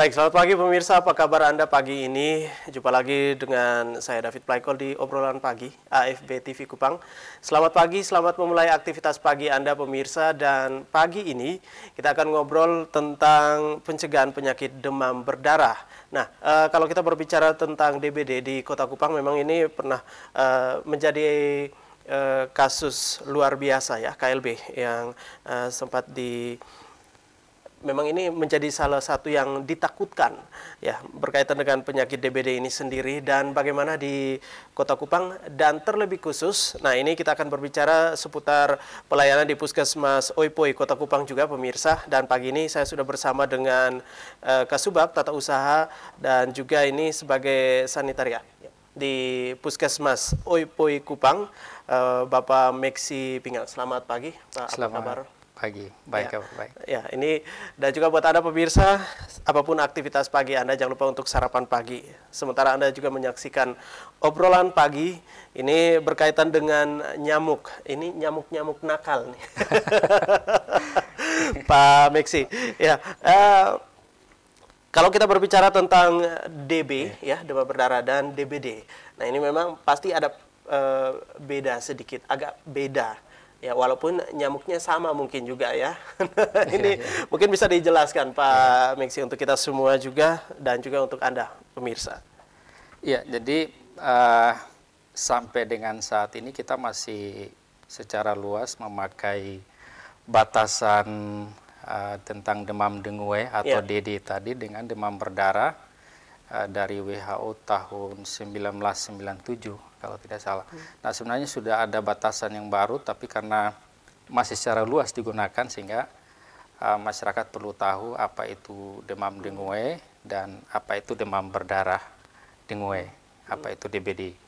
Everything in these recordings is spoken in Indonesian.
Baik, selamat pagi pemirsa. Apa kabar Anda pagi ini? Jumpa lagi dengan saya David Plaikol di obrolan pagi AFB TV Kupang. Selamat pagi, selamat memulai aktivitas pagi Anda pemirsa. Dan pagi ini kita akan ngobrol tentang pencegahan penyakit demam berdarah. Nah, kalau kita berbicara tentang DBD di Kota Kupang, memang ini pernah menjadi kasus luar biasa ya, KLB yang sempat memang ini menjadi salah satu yang ditakutkan ya berkaitan dengan penyakit DBD ini sendiri dan bagaimana di Kota Kupang dan terlebih khusus. Nah, ini kita akan berbicara seputar pelayanan di Puskesmas Oipoi Kota Kupang juga pemirsa, dan pagi ini saya sudah bersama dengan Kasubag Tata Usaha dan juga ini sebagai sanitaria di Puskesmas Oipoi Kupang, Bapak Meksi Pingal. Selamat pagi, Pak. Apa kabar? Pagi, baik, ya, baik. Ya, ini dan juga buat Anda pemirsa, apapun aktivitas pagi Anda, jangan lupa untuk sarapan pagi. Sementara Anda juga menyaksikan obrolan pagi, ini berkaitan dengan nyamuk. Ini nyamuk-nyamuk nakal nih. Pak Meksi, ya. Kalau kita berbicara tentang DB, ya, demam berdarah dan DBD, nah ini memang pasti ada beda sedikit, agak beda. Ya, walaupun nyamuknya sama mungkin juga ya. Ini mungkin bisa dijelaskan Pak Meksi untuk kita semua juga dan juga untuk Anda pemirsa. Iya, jadi sampai dengan saat ini kita masih secara luas memakai batasan tentang demam dengue atau DD tadi dengan demam berdarah dari WHO tahun 1997 kalau tidak salah. Nah, sebenarnya sudah ada batasan yang baru, tapi karena masih secara luas digunakan sehingga masyarakat perlu tahu apa itu demam dengue dan apa itu demam berdarah dengue, apa itu DBD.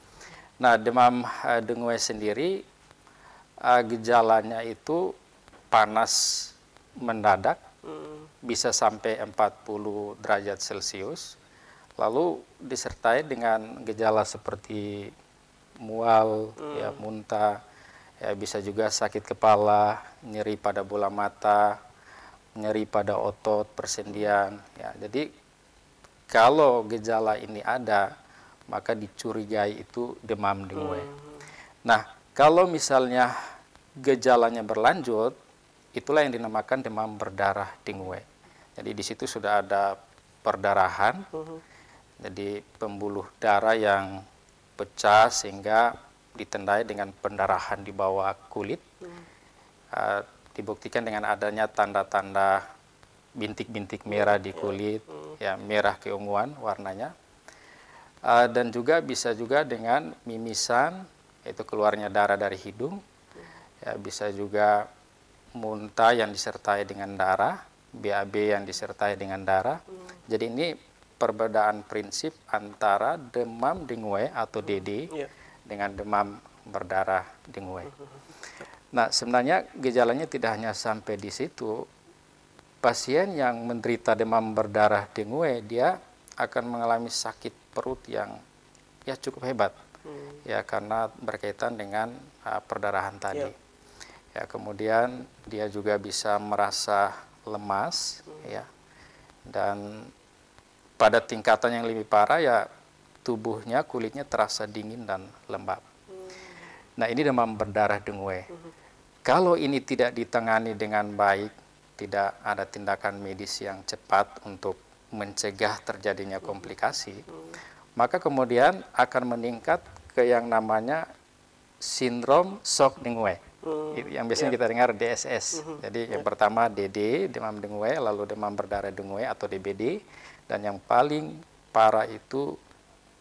Nah, demam dengue sendiri gejalanya itu panas mendadak, bisa sampai 40 derajat Celcius, lalu disertai dengan gejala seperti mual, ya, muntah, ya, bisa juga sakit kepala, nyeri pada bola mata, nyeri pada otot, persendian. Ya, jadi kalau gejala ini ada, maka dicurigai itu demam dengue. Nah, kalau misalnya gejalanya berlanjut, itulah yang dinamakan demam berdarah dengue. Jadi di situ sudah ada perdarahan, jadi pembuluh darah yang pecah sehingga ditandai dengan pendarahan di bawah kulit. Dibuktikan dengan adanya tanda-tanda bintik-bintik merah di kulit, ya, merah keunguan warnanya. Dan juga bisa juga dengan mimisan, yaitu keluarnya darah dari hidung. Ya, bisa juga muntah yang disertai dengan darah, BAB yang disertai dengan darah. Jadi ini perbedaan prinsip antara demam dengue atau DD dengan demam berdarah dengue. Nah, sebenarnya gejalanya tidak hanya sampai di situ. Pasien yang menderita demam berdarah dengue, dia akan mengalami sakit perut yang ya cukup hebat, ya, karena berkaitan dengan perdarahan tadi. Ya, kemudian dia juga bisa merasa lemas, ya, dan pada tingkatan yang lebih parah ya tubuhnya, kulitnya terasa dingin dan lembab. Nah, ini demam berdarah dengue. Kalau ini tidak ditangani dengan baik, tidak ada tindakan medis yang cepat untuk mencegah terjadinya komplikasi, maka kemudian akan meningkat ke yang namanya sindrom shock dengue. Yang biasanya kita dengar DSS. Jadi yang pertama DD, demam dengue, lalu demam berdarah dengue atau DBD, dan yang paling parah itu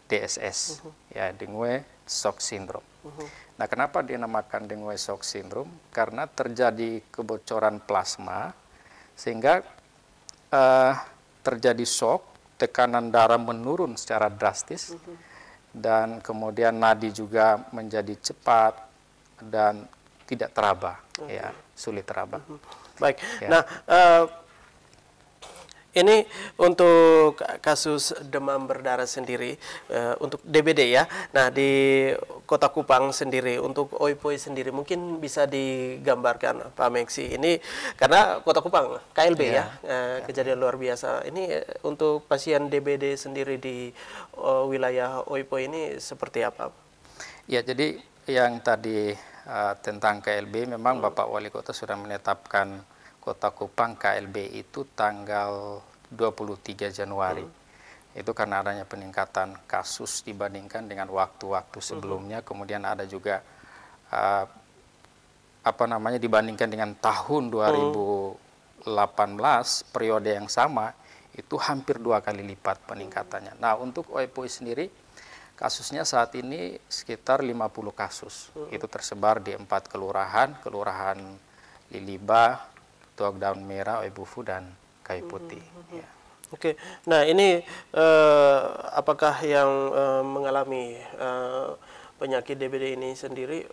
DSS, ya, dengue shock syndrome. Nah, kenapa dinamakan dengue shock syndrome? Karena terjadi kebocoran plasma sehingga terjadi shock, tekanan darah menurun secara drastis, dan kemudian nadi juga menjadi cepat dan tidak teraba, ya, sulit teraba. Baik. Ya. Nah, Ini untuk kasus demam berdarah sendiri, untuk DBD ya. Nah, di Kota Kupang sendiri, untuk OIPOI sendiri, mungkin bisa digambarkan Pak Meksi. Ini karena Kota Kupang, KLB ya, kejadian luar biasa. Ini untuk pasien DBD sendiri di wilayah OIPOI ini seperti apa? Ya, jadi yang tadi tentang KLB, memang Bapak Wali Kota sudah menetapkan Kota Kupang KLB itu tanggal 23 Januari. Itu karena adanya peningkatan kasus dibandingkan dengan waktu-waktu sebelumnya. Kemudian ada juga dibandingkan dengan tahun 2018 periode yang sama itu hampir 2 kali lipat peningkatannya. Nah, untuk OIPOI sendiri kasusnya saat ini sekitar 50 kasus. Itu tersebar di 4 kelurahan, Kelurahan Liliba, Tuak Daun Merah, Oibufu, dan Kayu Putih. Ya. Oke, nah ini apakah yang mengalami penyakit DBD ini sendiri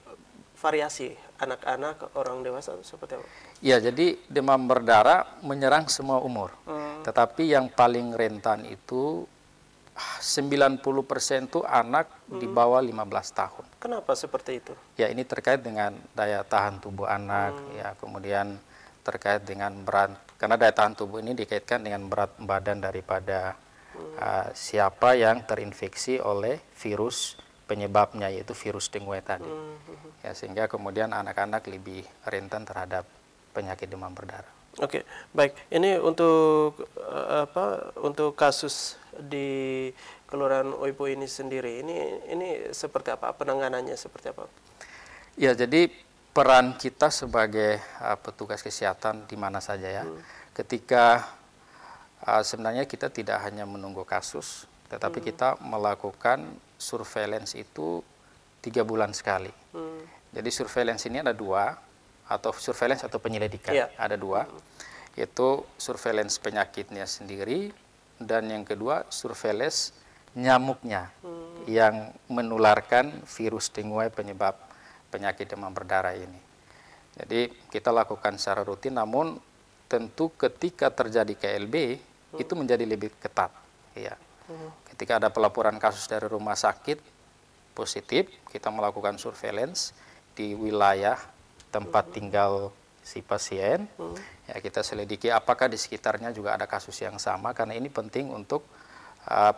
variasi anak-anak, orang dewasa seperti apa? Ya, jadi demam berdarah menyerang semua umur. Tetapi yang paling rentan itu 90% itu anak di bawah 15 tahun. Kenapa seperti itu? Ya, ini terkait dengan daya tahan tubuh anak, ya, kemudian terkait dengan berat, karena daya tahan tubuh ini dikaitkan dengan berat badan daripada siapa yang terinfeksi oleh virus penyebabnya, yaitu virus dengue tadi. Ya, sehingga kemudian anak-anak lebih rentan terhadap penyakit demam berdarah. Oke, baik. Ini untuk untuk kasus di Kelurahan OIPOI ini sendiri, ini seperti apa? Penanganannya seperti apa? Ya, jadi peran kita sebagai petugas kesehatan di mana saja ya, ketika sebenarnya kita tidak hanya menunggu kasus, tetapi kita melakukan surveillance itu 3 bulan sekali. Jadi surveillance ini ada 2, atau surveillance atau penyelidikan, ada 2, yaitu surveillance penyakitnya sendiri, dan yang kedua surveillance nyamuknya yang menularkan virus dengue penyebab penyakit demam berdarah ini. Jadi kita lakukan secara rutin, namun tentu ketika terjadi KLB itu menjadi lebih ketat. Ya. Ketika ada pelaporan kasus dari rumah sakit positif, kita melakukan surveillance di wilayah tempat tinggal si pasien. Ya, kita selidiki apakah di sekitarnya juga ada kasus yang sama, karena ini penting untuk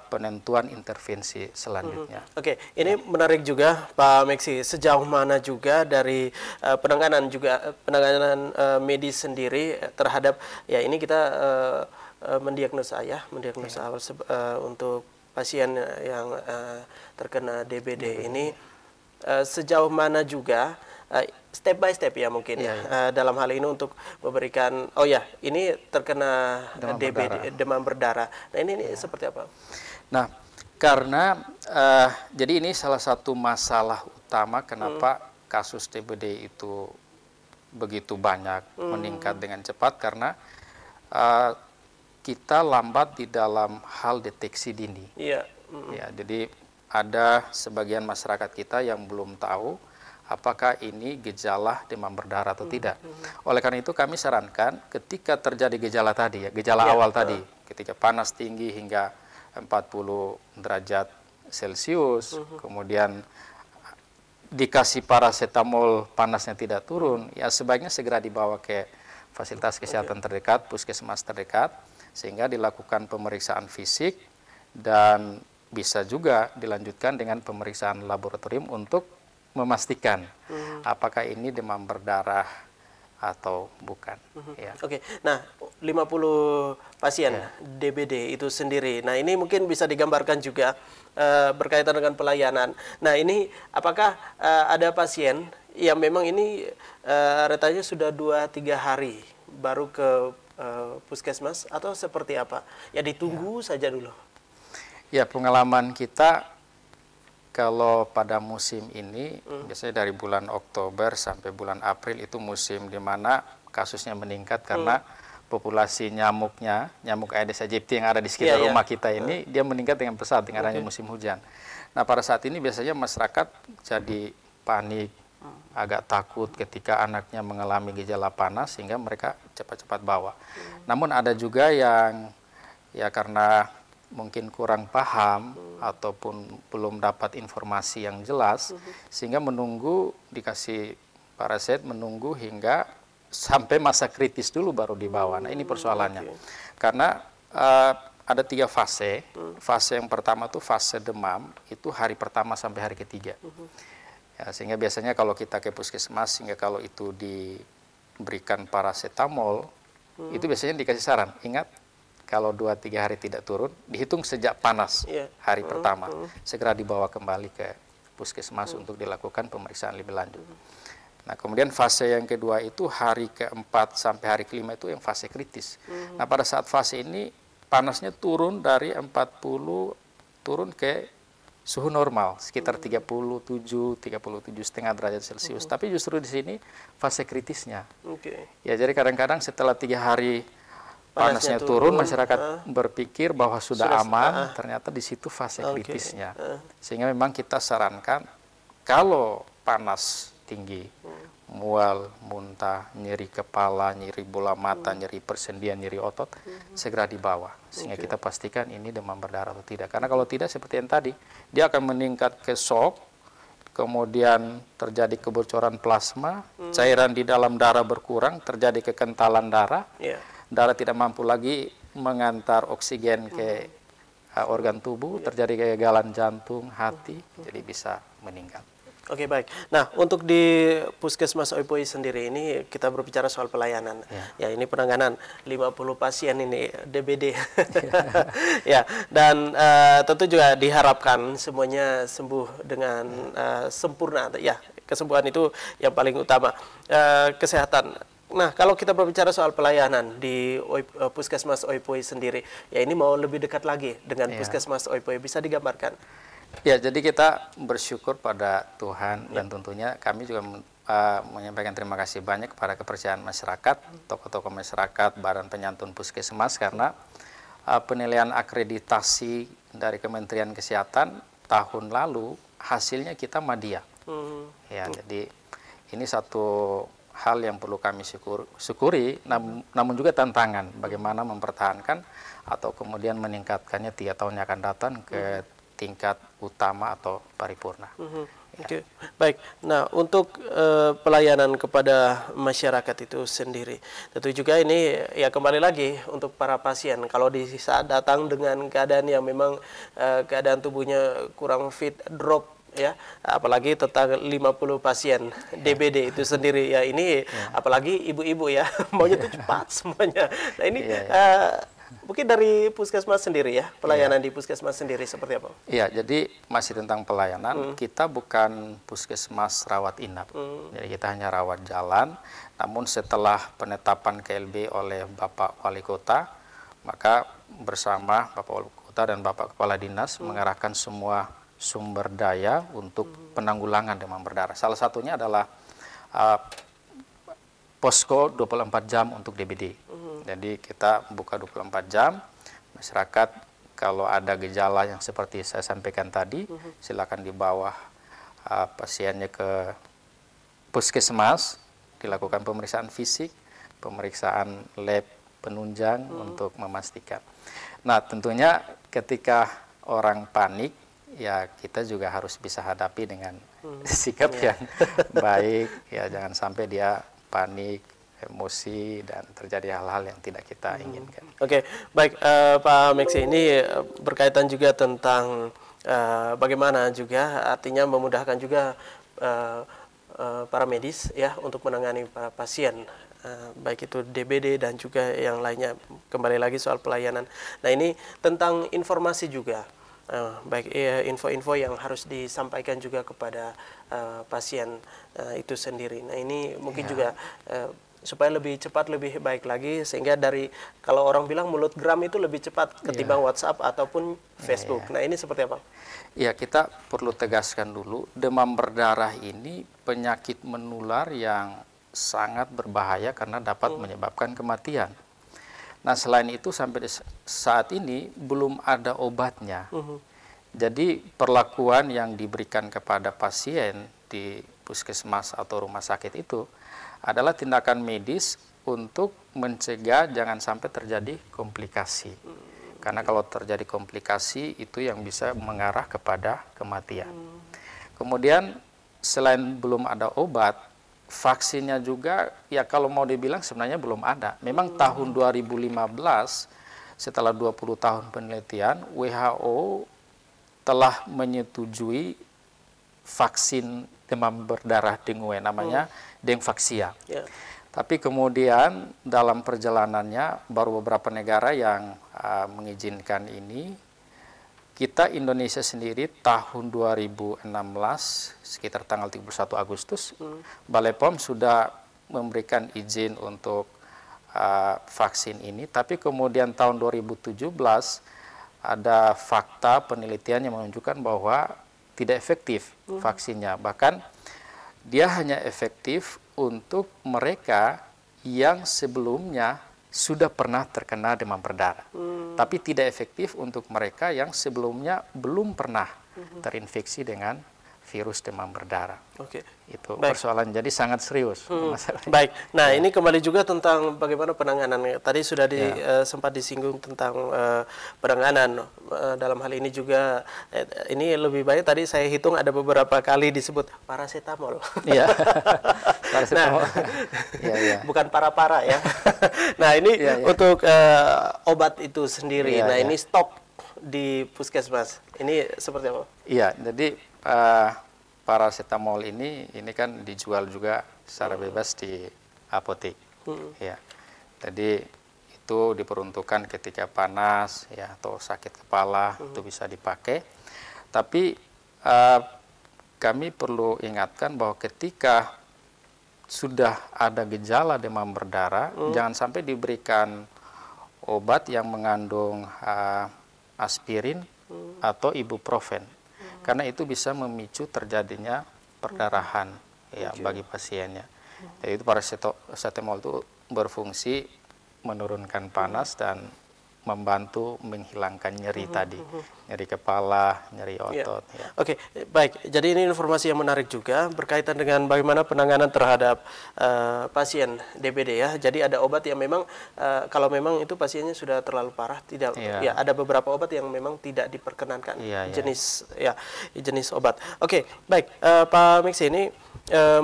penentuan intervensi selanjutnya. Oke, ini menarik juga Pak Meksi, sejauh mana juga dari penanganan medis sendiri terhadap, ya ini kita mendiagnosa awal untuk pasien yang terkena DBD ini, sejauh mana juga step by step ya mungkin dalam hal ini untuk memberikan, ini terkena demam berdarah. Nah ini seperti apa? Nah, karena jadi ini salah satu masalah utama kenapa kasus DBD itu begitu banyak meningkat dengan cepat, karena kita lambat di dalam hal deteksi dini. Ya, jadi ada sebagian masyarakat kita yang belum tahu apakah ini gejala demam berdarah atau tidak. Oleh karena itu kami sarankan ketika terjadi gejala tadi, gejala awal tadi, ketika panas tinggi hingga 40 derajat Celcius, kemudian dikasih paracetamol panasnya tidak turun, ya sebaiknya segera dibawa ke fasilitas kesehatan terdekat, puskesmas terdekat, sehingga dilakukan pemeriksaan fisik dan bisa juga dilanjutkan dengan pemeriksaan laboratorium untuk memastikan apakah ini demam berdarah atau bukan. Ya. Oke, nah 50 pasien DBD itu sendiri. Nah ini mungkin bisa digambarkan juga berkaitan dengan pelayanan. Nah ini apakah ada pasien yang memang ini retanya sudah 2-3 hari baru ke puskesmas atau seperti apa? Ya ditunggu saja dulu. Ya, pengalaman kita kalau pada musim ini, biasanya dari bulan Oktober sampai bulan April itu musim di mana kasusnya meningkat karena populasi nyamuknya, nyamuk Aedes aegypti yang ada di sekitar rumah kita ini, dia meningkat dengan pesat dengan adanya musim hujan. Nah, pada saat ini biasanya masyarakat jadi panik, agak takut ketika anaknya mengalami gejala panas, sehingga mereka cepat-cepat bawa. Namun ada juga yang ya karena mungkin kurang paham ataupun belum dapat informasi yang jelas, sehingga menunggu dikasih paraset, menunggu hingga sampai masa kritis dulu baru dibawa. Nah, ini persoalannya. Karena ada 3 fase. Fase yang pertama tuh fase demam, itu hari pertama sampai hari ketiga. Ya, sehingga biasanya kalau kita ke puskesmas, sehingga kalau itu diberikan paracetamol, itu biasanya dikasih saran, ingat kalau 2-3 hari tidak turun, dihitung sejak panas hari pertama, segera dibawa kembali ke puskesmas untuk dilakukan pemeriksaan lebih lanjut. Nah, kemudian fase yang kedua itu hari keempat sampai hari kelima itu yang fase kritis. Nah, pada saat fase ini panasnya turun dari 40 turun ke suhu normal sekitar 37,5 derajat Celcius. Tapi justru di sini fase kritisnya. Ya, jadi kadang-kadang setelah 3 hari panasnya turun, masyarakat berpikir bahwa sudah aman, ternyata di situ fase kritisnya. Sehingga memang kita sarankan kalau panas tinggi, mual, muntah, nyeri kepala, nyeri bola mata, nyeri persendian, nyeri otot, segera dibawa. Sehingga kita pastikan ini demam berdarah atau tidak. Karena kalau tidak, seperti yang tadi, dia akan meningkat ke shock, kemudian terjadi kebocoran plasma, cairan di dalam darah berkurang, terjadi kekentalan darah, darah tidak mampu lagi mengantar oksigen ke organ tubuh, terjadi kegagalan jantung, hati, jadi bisa meninggal. Oke, baik. Nah, untuk di Puskesmas Oipoi sendiri ini kita berbicara soal pelayanan. Ya, ini penanganan 50 pasien ini DBD. Ya, dan tentu juga diharapkan semuanya sembuh dengan sempurna. Ya, kesembuhan itu yang paling utama. Kesehatan. Nah, kalau kita berbicara soal pelayanan di Puskesmas Oipoi sendiri, ya ini mau lebih dekat lagi dengan Puskesmas Oipoi, bisa digambarkan? Ya, jadi kita bersyukur pada Tuhan dan tentunya kami juga menyampaikan terima kasih banyak kepada kepercayaan masyarakat, tokoh-tokoh masyarakat, Badan Penyantun Puskesmas, karena penilaian akreditasi dari Kementerian Kesehatan tahun lalu hasilnya kita Madya. Ya, jadi ini satu hal yang perlu kami syukuri, namun juga tantangan bagaimana mempertahankan atau kemudian meningkatkannya 3 tahun yang akan datang ke tingkat utama atau paripurna. Oke, baik. Nah, untuk pelayanan kepada masyarakat itu sendiri, tentu juga ini ya kembali lagi untuk para pasien. Kalau di saat datang dengan keadaan yang memang keadaan tubuhnya kurang fit, drop, ya, apalagi tentang 50 pasien DBD itu sendiri, ya ini apalagi ibu-ibu ya, maunya itu cepat semuanya. Nah, ini mungkin dari Puskesmas sendiri ya, pelayanan di Puskesmas sendiri seperti apa? Iya, jadi masih tentang pelayanan, kita bukan Puskesmas rawat inap, jadi kita hanya rawat jalan. Namun setelah penetapan KLB oleh Bapak Wali Kota, maka bersama Bapak Wali Kota dan Bapak Kepala Dinas mengarahkan semua sumber daya untuk penanggulangan demam berdarah. Salah satunya adalah posko 24 jam untuk DBD. Jadi kita buka 24 jam, masyarakat kalau ada gejala yang seperti saya sampaikan tadi, silakan dibawa pasiennya ke puskesmas, dilakukan pemeriksaan fisik, pemeriksaan lab penunjang untuk memastikan. Nah, tentunya ketika orang panik, ya kita juga harus bisa hadapi dengan sikap yang baik, ya jangan sampai dia panik, emosi, dan terjadi hal-hal yang tidak kita inginkan. Oke, baik Pak Meksi, ini berkaitan juga tentang bagaimana juga artinya memudahkan juga para medis ya untuk menangani para pasien, baik itu DBD dan juga yang lainnya. Kembali lagi soal pelayanan. Nah, ini tentang informasi juga. Baik info-info yang harus disampaikan juga kepada pasien itu sendiri. Nah, ini mungkin juga supaya lebih cepat, lebih baik lagi, sehingga dari kalau orang bilang mulut geram itu lebih cepat ketimbang WhatsApp ataupun Facebook. Nah, ini seperti apa? Ya, kita perlu tegaskan dulu, demam berdarah ini penyakit menular yang sangat berbahaya karena dapat menyebabkan kematian. Nah, selain itu sampai saat ini belum ada obatnya. Jadi perlakuan yang diberikan kepada pasien di puskesmas atau rumah sakit itu adalah tindakan medis untuk mencegah jangan sampai terjadi komplikasi. Karena kalau terjadi komplikasi itu yang bisa mengarah kepada kematian. Kemudian selain belum ada obat, vaksinnya juga ya kalau mau dibilang sebenarnya belum ada. Memang tahun 2015 setelah 20 tahun penelitian, WHO telah menyetujui vaksin demam berdarah dengue, namanya Dengvaxia. Tapi kemudian dalam perjalanannya baru beberapa negara yang mengizinkan ini. Kita Indonesia sendiri tahun 2016 sekitar tanggal 31 Agustus Balai POM sudah memberikan izin untuk vaksin ini, tapi kemudian tahun 2017 ada fakta penelitian yang menunjukkan bahwa tidak efektif vaksinnya. Bahkan dia hanya efektif untuk mereka yang sebelumnya sudah pernah terkena demam berdarah. Tapi tidak efektif untuk mereka yang sebelumnya belum pernah terinfeksi dengan virus demam berdarah. Itu persoalan, jadi sangat serius. Baik, nah ini kembali juga tentang bagaimana penanganan. Tadi sudah sempat disinggung tentang penanganan. Dalam hal ini juga, ini lebih baik tadi saya hitung ada beberapa kali disebut paracetamol. Iya, paracetamol. Bukan para-para ya. Nah ini untuk obat itu sendiri, ini stok di puskesmas. Ini seperti apa? Iya, jadi paracetamol ini kan dijual juga secara bebas di apotek. Ya. Jadi itu diperuntukkan ketika panas ya atau sakit kepala itu bisa dipakai. Tapi kami perlu ingatkan bahwa ketika sudah ada gejala demam berdarah, jangan sampai diberikan obat yang mengandung aspirin atau ibuprofen. Karena itu bisa memicu terjadinya perdarahan ya bagi pasiennya. Jadi itu paracetamol itu berfungsi menurunkan panas dan membantu menghilangkan nyeri tadi, nyeri kepala, nyeri otot. Oke, baik. Jadi ini informasi yang menarik juga berkaitan dengan bagaimana penanganan terhadap pasien DBD ya. Jadi ada obat yang memang kalau memang itu pasiennya sudah terlalu parah, tidak ya ada beberapa obat yang memang tidak diperkenankan jenis obat. Oke, baik Pak Miksi, ini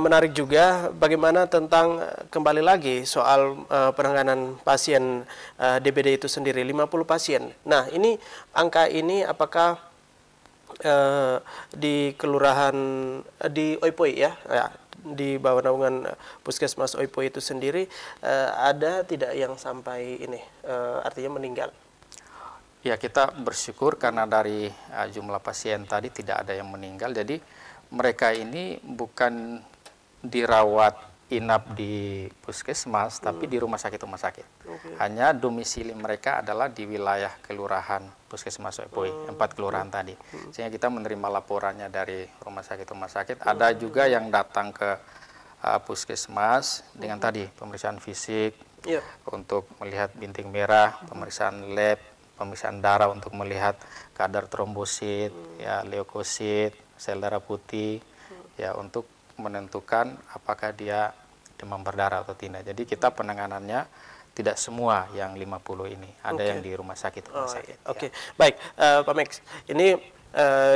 menarik juga bagaimana tentang kembali lagi soal penanganan pasien DBD itu sendiri, 50 pasien. Nah, ini angka ini apakah di kelurahan di Oipoi ya, di bawah naungan Puskesmas Oipoi itu sendiri ada tidak yang sampai ini artinya meninggal? Ya, kita bersyukur karena dari jumlah pasien tadi tidak ada yang meninggal. Jadi mereka ini bukan dirawat inap di puskesmas, tapi di rumah sakit-rumah sakit. Hanya domisili mereka adalah di wilayah kelurahan Puskesmas Oipoi, 4 kelurahan tadi. Sehingga kita menerima laporannya dari rumah sakit-rumah sakit. Ada juga yang datang ke puskesmas dengan tadi pemeriksaan fisik untuk melihat bintik merah, pemeriksaan lab, pemeriksaan darah untuk melihat kadar trombosit, ya leukosit, sel darah putih, ya untuk menentukan apakah dia demam berdarah atau tidak. Jadi kita penanganannya tidak semua yang 50 ini, ada yang di rumah sakit. Baik Pak Max, ini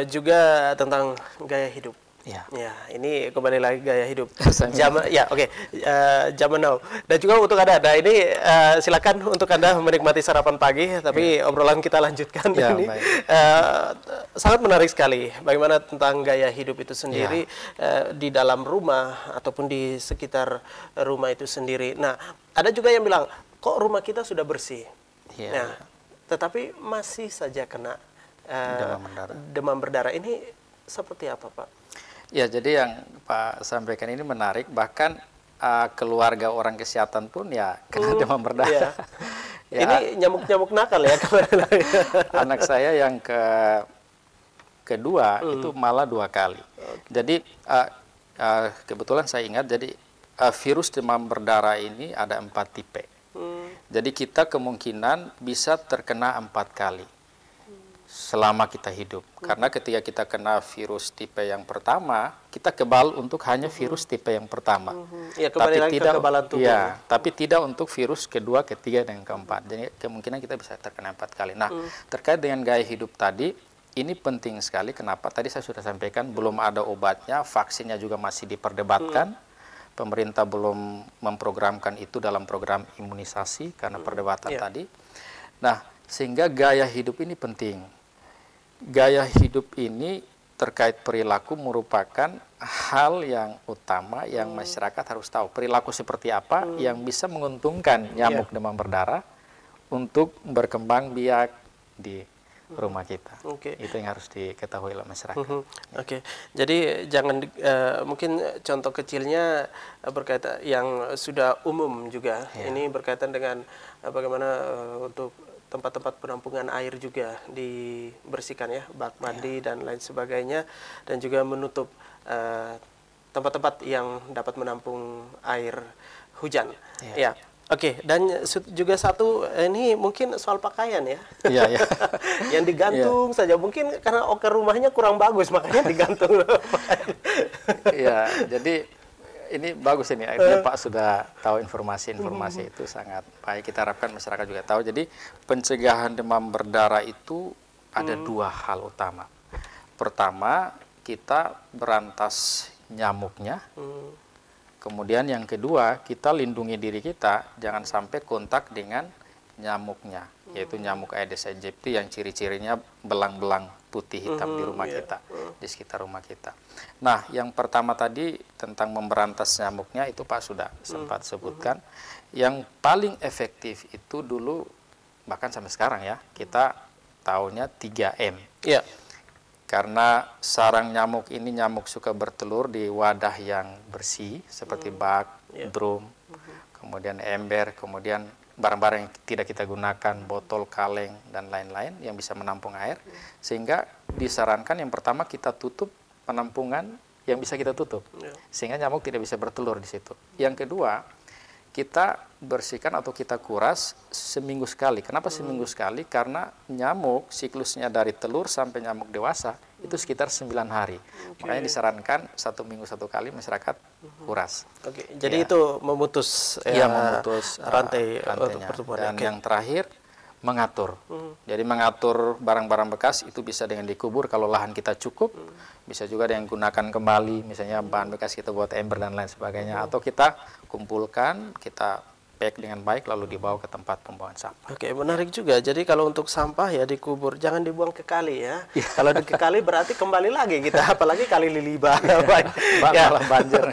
juga tentang gaya hidup. Ya, ini kembali lagi gaya hidup zaman zaman now. Dan juga untuk Anda, nah ini silakan untuk Anda menikmati sarapan pagi, tapi obrolan kita lanjutkan ini. Sangat menarik sekali bagaimana tentang gaya hidup itu sendiri di dalam rumah ataupun di sekitar rumah itu sendiri. Nah, ada juga yang bilang, kok rumah kita sudah bersih, nah, tetapi masih saja kena demam berdarah. Ini seperti apa, Pak? Ya, jadi yang Pak sampaikan ini menarik, bahkan keluarga orang kesehatan pun ya kena demam berdarah. Ini nyamuk-nyamuk nakal ya. Anak saya yang kedua itu malah 2 kali. Jadi kebetulan saya ingat, jadi virus demam berdarah ini ada 4 tipe. Jadi kita kemungkinan bisa terkena 4 kali. selama kita hidup. Karena ketika kita kena virus tipe yang pertama, kita kebal untuk hanya virus tipe yang pertama. Ya, kembali lagi ke kekebalan tubuh. Ya, tapi tidak untuk virus kedua, ketiga, dan keempat. Jadi kemungkinan kita bisa terkena 4 kali. Nah, terkait dengan gaya hidup tadi, ini penting sekali. Kenapa? Tadi saya sudah sampaikan, belum ada obatnya, vaksinnya juga masih diperdebatkan. Pemerintah belum memprogramkan itu dalam program imunisasi karena perdebatan tadi. Nah, sehingga gaya hidup ini penting. Gaya hidup ini terkait perilaku merupakan hal yang utama yang masyarakat harus tahu. Perilaku seperti apa yang bisa menguntungkan nyamuk demam berdarah untuk berkembang biak di rumah kita. Itu yang harus diketahui oleh masyarakat. Jadi jangan mungkin contoh kecilnya berkaitan yang sudah umum juga. Ini berkaitan dengan bagaimana untuk tempat-tempat penampungan air juga dibersihkan ya, bak mandi dan lain sebagainya, dan juga menutup tempat-tempat yang dapat menampung air hujan. Dan juga satu, ini mungkin soal pakaian ya. Yang digantung saja, mungkin karena rumahnya kurang bagus makanya digantung. Jadi ini bagus ini, akhirnya Pak sudah tahu informasi-informasi itu sangat baik. Kita harapkan masyarakat juga tahu. Jadi pencegahan demam berdarah itu ada 2 hal utama. Pertama, kita berantas nyamuknya. Kemudian yang kedua, kita lindungi diri kita jangan sampai kontak dengan nyamuknya, yaitu nyamuk Aedes aegypti yang ciri-cirinya belang-belang putih hitam di rumah kita, di sekitar rumah kita. Nah, yang pertama tadi tentang memberantas nyamuknya itu Pak sudah sempat sebutkan. Yang paling efektif itu dulu, bahkan sampai sekarang ya, kita taunya 3M. Karena sarang nyamuk ini, nyamuk suka bertelur di wadah yang bersih, seperti bak, drum, kemudian ember, kemudian barang-barang yang tidak kita gunakan, botol, kaleng, dan lain-lain yang bisa menampung air. Sehingga disarankan yang pertama kita tutup penampungan yang bisa kita tutup. Sehingga nyamuk tidak bisa bertelur di situ. Yang kedua, kita bersihkan atau kita kuras seminggu sekali. Kenapa seminggu sekali? Karena nyamuk siklusnya dari telur sampai nyamuk dewasa itu sekitar 9 hari. Makanya disarankan 1 minggu 1 kali masyarakat kuras. Jadi itu memutus memutus rantainya. Dan yang terakhir, mengatur. Jadi mengatur barang-barang bekas itu bisa dengan dikubur kalau lahan kita cukup. Bisa juga dengan gunakan kembali, misalnya bahan bekas kita buat ember dan lain sebagainya. Atau kita kumpulkan, kita pack dengan baik lalu dibawa ke tempat pembuangan sampah. Menarik juga. Jadi kalau untuk sampah ya dikubur, jangan dibuang ke kali ya. Kalau ke kali berarti kembali lagi kita, apalagi kali Liliba. Malah banjir.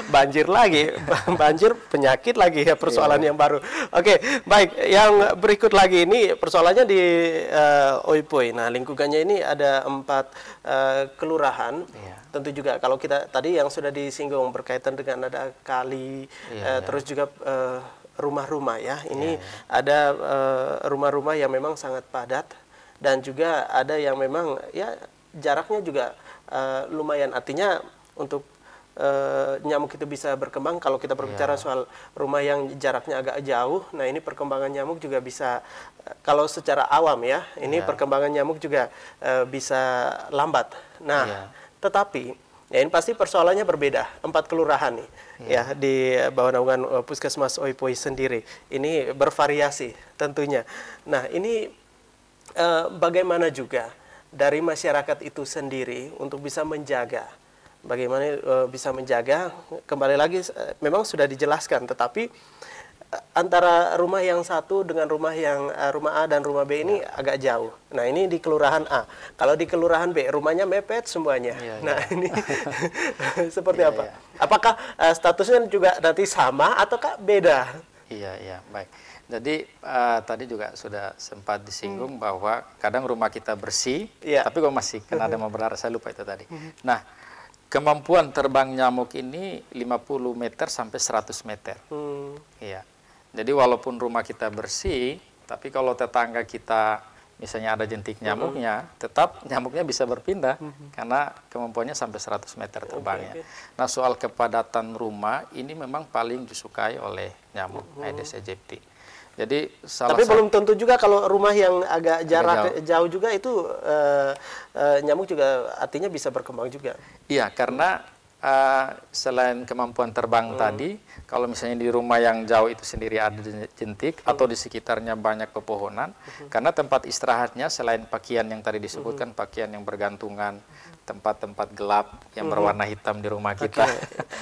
Banjir lagi, banjir penyakit lagi ya, persoalan yang baru. Baik. Yang berikut lagi ini persoalannya di Oipoi. Nah, lingkungannya ini ada 4 kelurahan. Tentu juga kalau kita tadi yang sudah disinggung berkaitan dengan ada kali, terus juga rumah-rumah ya. Ini ada rumah-rumah yang memang sangat padat, dan juga ada yang memang ya jaraknya juga lumayan. Artinya untuk nyamuk itu bisa berkembang. Kalau kita berbicara soal rumah yang jaraknya agak jauh, nah ini perkembangan nyamuk juga bisa, kalau secara awam ya, ini perkembangan nyamuk juga bisa lambat. Nah, tetapi ya ini pasti persoalannya berbeda. 4 kelurahan nih ya di bawah naungan Puskesmas Oipoi sendiri. Ini bervariasi tentunya. Nah, ini bagaimana juga dari masyarakat itu sendiri untuk bisa menjaga. Bagaimana bisa menjaga, kembali lagi memang sudah dijelaskan, tetapi antara rumah yang satu dengan rumah A dan rumah B ini agak jauh. Nah, ini di kelurahan A. Kalau di kelurahan B rumahnya mepet semuanya. Nah, ini seperti apa? Apakah statusnya juga nanti sama ataukah beda? Baik. Jadi tadi juga sudah sempat disinggung bahwa kadang rumah kita bersih, tapi kok masih kena demam berdarah, saya lupa itu tadi. Nah, kemampuan terbang nyamuk ini 50 meter sampai 100 meter. Jadi walaupun rumah kita bersih, tapi kalau tetangga kita misalnya ada jentik nyamuknya, tetap nyamuknya bisa berpindah karena kemampuannya sampai 100 meter terbangnya. Nah, soal kepadatan rumah ini memang paling disukai oleh nyamuk Aedes aegypti. Jadi tapi belum tentu juga kalau rumah yang agak jarak jauh juga itu nyamuk juga artinya bisa berkembang juga. Iya, karena selain kemampuan terbang tadi, kalau misalnya di rumah yang jauh itu sendiri ada jentik atau di sekitarnya banyak pepohonan, karena tempat istirahatnya selain pakaian yang tadi disebutkan, pakaian yang bergantungan, tempat-tempat gelap yang berwarna hitam di rumah kita.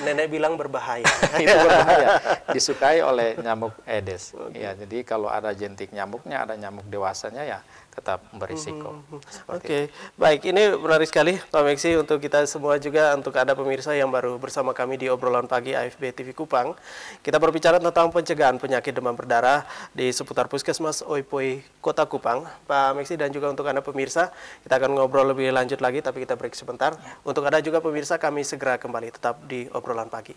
Nenek bilang berbahaya. Itu berbahaya, disukai oleh nyamuk Aedes. Ya, jadi kalau ada jentik nyamuknya, ada nyamuk dewasanya ya tetap berisiko. Oke, baik, ini menarik sekali Pak Meksi untuk kita semua juga, untuk Anda pemirsa yang baru bersama kami di obrolan pagi AFB TV Kupang. Kita berbicara tentang pencegahan penyakit demam berdarah di seputar Puskesmas Oipoi Kota Kupang. Pak Meksi dan juga untuk Anda pemirsa, kita akan ngobrol lebih lanjut lagi, tapi kita break sebentar. Untuk Anda juga pemirsa, kami segera kembali tetap di obrolan pagi.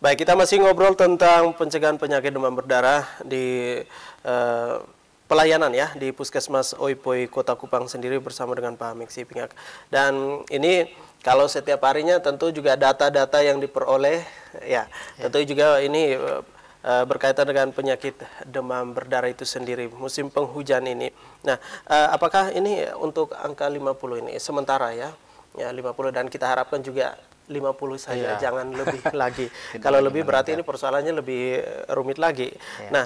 Baik, kita masih ngobrol tentang pencegahan penyakit demam berdarah di pelayanan ya di Puskesmas Oipoi Kota Kupang sendiri bersama dengan Pak Meksi Pingak. Dan ini kalau setiap harinya tentu juga data-data yang diperoleh ya, tentu juga ini berkaitan dengan penyakit demam berdarah itu sendiri musim penghujan ini. Nah, apakah ini untuk angka 50 ini sementara ya 50, dan kita harapkan juga 50 saja, jangan lebih lagi. Kalau lebih berarti ini persoalannya lebih rumit lagi. Nah,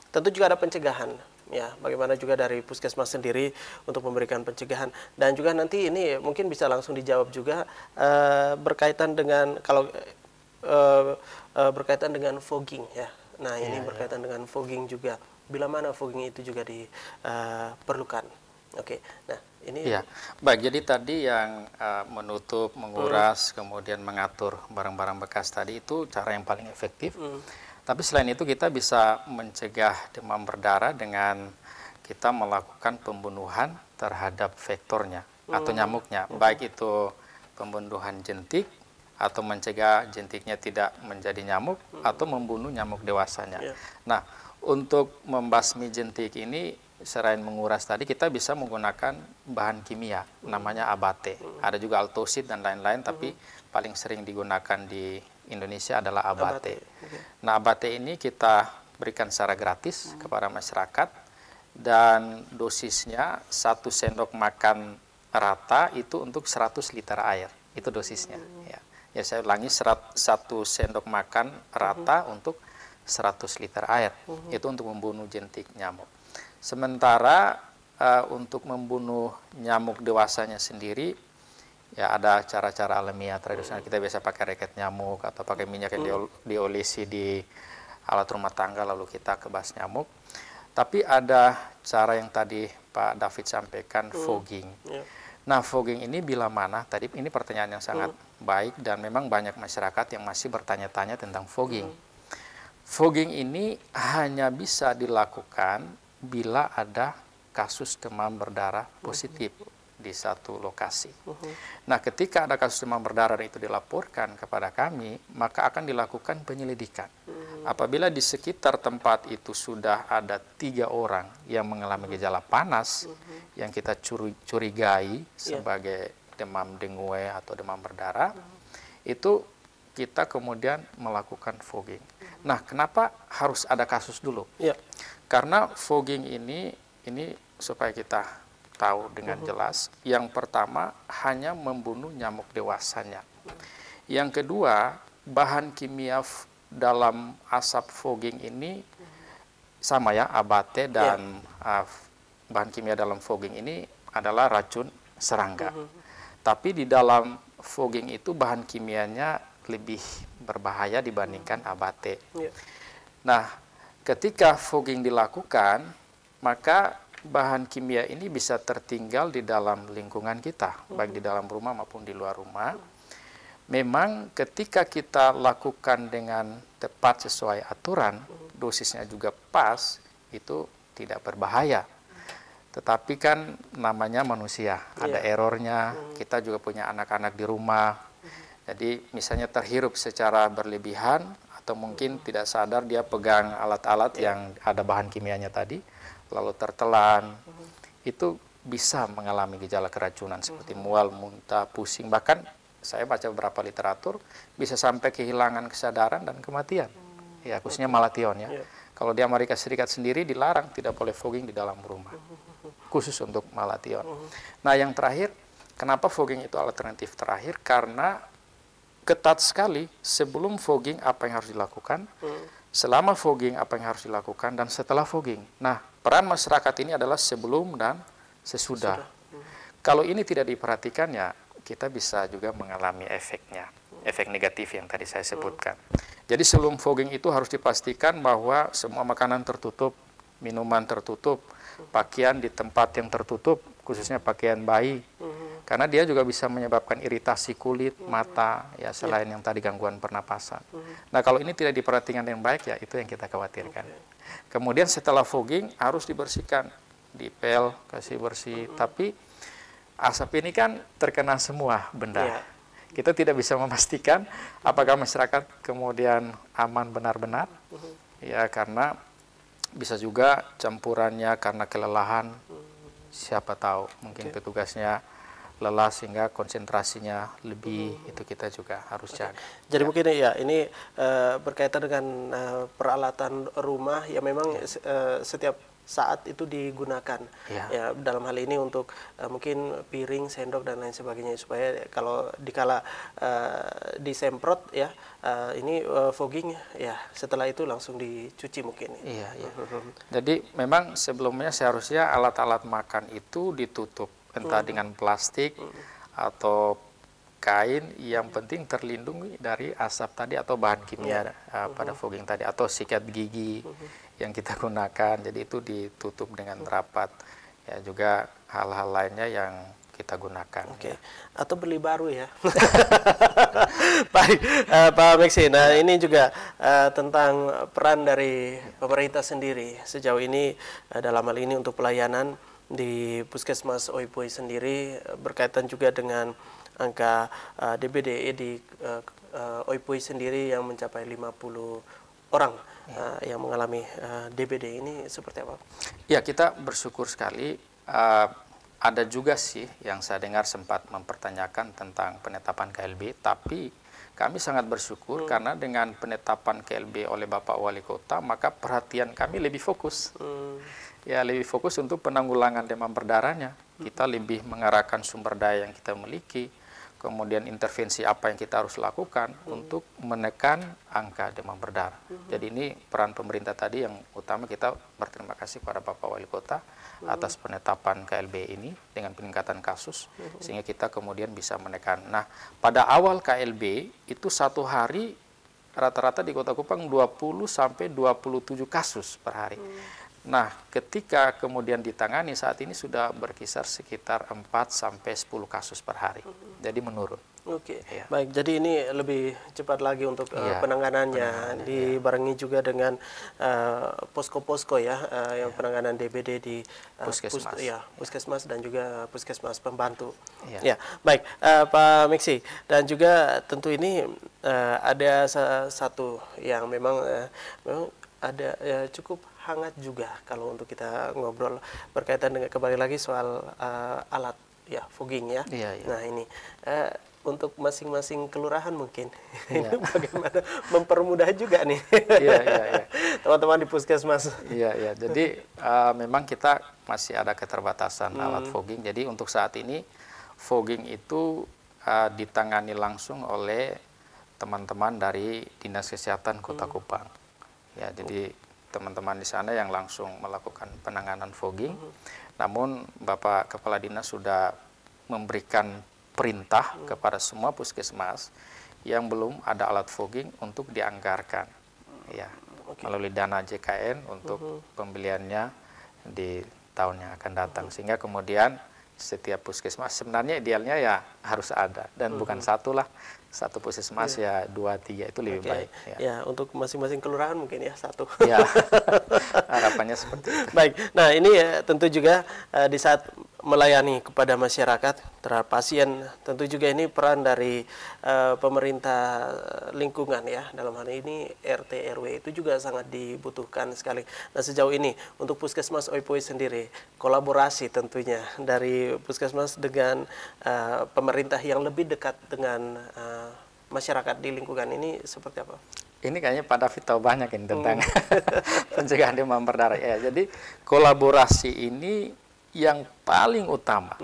tentu juga ada pencegahan. Ya, bagaimana juga dari Puskesmas sendiri untuk memberikan pencegahan, dan juga nanti ini mungkin bisa langsung dijawab juga berkaitan dengan kalau berkaitan dengan fogging ya. Nah, ini berkaitan dengan fogging juga. Bila mana fogging itu juga diperlukan. Oke. Nah, ini baik. Jadi tadi yang menutup, menguras, kemudian mengatur barang-barang bekas tadi itu cara yang paling efektif. Tapi selain itu kita bisa mencegah demam berdarah dengan kita melakukan pembunuhan terhadap vektornya atau nyamuknya, baik itu pembunuhan jentik atau mencegah jentiknya tidak menjadi nyamuk atau membunuh nyamuk dewasanya. Nah, untuk membasmi jentik ini selain menguras tadi, kita bisa menggunakan bahan kimia namanya abate. Ada juga altosid dan lain-lain, tapi paling sering digunakan di Indonesia adalah abate. Nah, abate ini kita berikan secara gratis kepada masyarakat, dan dosisnya 1 sendok makan rata itu untuk 100 liter air. Itu dosisnya. Ya, saya ulangi, 1 sendok makan rata untuk 100 liter air. Itu untuk membunuh jentik nyamuk. Sementara untuk membunuh nyamuk dewasanya sendiri, ya ada cara-cara alamiah tradisional. Kita biasa pakai reket nyamuk atau pakai minyak yang diolesi di alat rumah tangga lalu kita kebas nyamuk. Tapi ada cara yang tadi Pak David sampaikan, fogging. Nah, fogging ini bila mana? Tadi ini pertanyaan yang sangat baik, dan memang banyak masyarakat yang masih bertanya-tanya tentang fogging. Fogging ini hanya bisa dilakukan bila ada kasus demam berdarah positif di satu lokasi. Nah, ketika ada kasus demam berdarah itu dilaporkan kepada kami, maka akan dilakukan penyelidikan. Apabila di sekitar tempat itu sudah ada 3 orang yang mengalami gejala panas yang kita curigai sebagai demam dengue atau demam berdarah, itu kita kemudian melakukan fogging. Nah, kenapa harus ada kasus dulu? Karena fogging ini supaya kita tahu dengan jelas, yang pertama hanya membunuh nyamuk dewasanya. Yang kedua, bahan kimia dalam asap fogging ini sama ya, abate, dan bahan kimia dalam fogging ini adalah racun serangga. Tapi di dalam fogging itu bahan kimianya lebih berbahaya dibandingkan abate. Nah, ketika fogging dilakukan, maka bahan kimia ini bisa tertinggal di dalam lingkungan kita, baik di dalam rumah maupun di luar rumah. Memang ketika kita lakukan dengan tepat sesuai aturan, dosisnya juga pas, itu tidak berbahaya. Tetapi kan namanya manusia, ada errornya, kita juga punya anak-anak di rumah. Jadi misalnya terhirup secara berlebihan, atau mungkin tidak sadar dia pegang alat-alat yang ada bahan kimianya tadi, lalu tertelan, itu bisa mengalami gejala keracunan seperti mual, muntah, pusing, bahkan saya baca beberapa literatur bisa sampai kehilangan kesadaran dan kematian. Ya, khususnya malation ya. Kalau di Amerika Serikat sendiri dilarang, tidak boleh fogging di dalam rumah, khusus untuk malation. Nah, yang terakhir, kenapa fogging itu alternatif terakhir? Karena ketat sekali sebelum fogging apa yang harus dilakukan, selama fogging apa yang harus dilakukan, dan setelah fogging. Nah, peran masyarakat ini adalah sebelum dan sesudah. Kalau ini tidak diperhatikan, ya kita bisa juga mengalami efeknya, efek negatif yang tadi saya sebutkan. Jadi sebelum fogging itu harus dipastikan bahwa semua makanan tertutup, minuman tertutup, pakaian di tempat yang tertutup, khususnya pakaian bayi. Karena dia juga bisa menyebabkan iritasi kulit, mata, ya selain yang tadi gangguan pernapasan. Nah, kalau ini tidak diperhatikan dengan baik, ya itu yang kita khawatirkan. Kemudian setelah fogging harus dibersihkan, dipel, kasih bersih. Tapi asap ini kan terkena semua benda. Kita tidak bisa memastikan apakah masyarakat kemudian aman benar-benar, ya karena bisa juga campurannya karena kelelahan. Siapa tahu mungkin petugasnya lelah sehingga konsentrasinya lebih, itu kita juga harus jaga. Jadi mungkin ya ini berkaitan dengan peralatan rumah ya memang setiap saat itu digunakan ya dalam hal ini untuk mungkin piring, sendok dan lain sebagainya, supaya kalau dikala disemprot ya ini fogging ya setelah itu langsung dicuci mungkin. Jadi memang sebelumnya seharusnya alat-alat makan itu ditutup entah dengan plastik atau kain, yang penting terlindungi dari asap tadi atau bahan kimia pada fogging tadi, atau sikat gigi yang kita gunakan, jadi itu ditutup dengan rapat. Ya juga hal-hal lainnya yang kita gunakan. Atau beli baru ya. Baik, Pak Meksi. Nah, ini juga tentang peran dari pemerintah sendiri sejauh ini dalam hal ini untuk pelayanan di Puskesmas Oipoy sendiri, berkaitan juga dengan angka DBD di Oipoy sendiri yang mencapai 50 orang yang mengalami DBD ini, seperti apa? Ya, kita bersyukur sekali. Ada juga sih yang saya dengar sempat mempertanyakan tentang penetapan KLB, tapi kami sangat bersyukur karena dengan penetapan KLB oleh Bapak Wali Kota, maka perhatian kami lebih fokus. Ya, lebih fokus untuk penanggulangan demam berdarahnya. Kita lebih mengarahkan sumber daya yang kita miliki, kemudian intervensi apa yang kita harus lakukan untuk menekan angka demam berdarah. Jadi ini peran pemerintah tadi yang utama. Kita berterima kasih kepada Bapak Wali Kota atas penetapan KLB ini dengan peningkatan kasus, sehingga kita kemudian bisa menekan. Nah, pada awal KLB itu satu hari rata-rata di Kota Kupang 20 sampai 27 kasus per hari. Nah, ketika kemudian ditangani saat ini sudah berkisar sekitar 4 sampai 10 kasus per hari. Jadi menurun. Baik, jadi ini lebih cepat lagi untuk penanganannya, dibarengi juga dengan posko-posko yang penanganan DBD di puskesmas dan juga puskesmas pembantu. Baik, Pak Meksi, dan juga tentu ini ada satu yang memang ada cukup hangat juga kalau untuk kita ngobrol berkaitan dengan, kembali lagi soal alat fogging ya. Nah, ini untuk masing-masing kelurahan mungkin ini bagaimana mempermudah juga nih teman-teman di puskesmas. Jadi memang kita masih ada keterbatasan alat fogging. Jadi untuk saat ini fogging itu ditangani langsung oleh teman-teman dari Dinas Kesehatan Kota Kupang. Ya, jadi teman-teman di sana yang langsung melakukan penanganan fogging. Namun Bapak Kepala Dinas sudah memberikan perintah kepada semua puskesmas yang belum ada alat fogging untuk dianggarkan. Ya. melalui dana JKN untuk pembeliannya di tahun yang akan datang. Sehingga kemudian setiap puskesmas sebenarnya idealnya ya harus ada, dan bukan satu puskesmas ya 2-3 itu lebih baik. Ya, untuk masing-masing kelurahan mungkin ya 1. Ya, harapannya seperti itu. Baik, nah ini tentu juga di saat melayani kepada masyarakat terhadap pasien, tentu juga ini peran dari pemerintah lingkungan ya, dalam hal ini RT RW itu juga sangat dibutuhkan sekali. Nah, sejauh ini untuk Puskesmas Oipoi sendiri, kolaborasi tentunya dari Puskesmas dengan pemerintah yang lebih dekat dengan masyarakat di lingkungan ini seperti apa? Ini kayaknya Pak David tahu banyak ini tentang pencegahan demam berdarah ya. Jadi kolaborasi ini yang paling utama.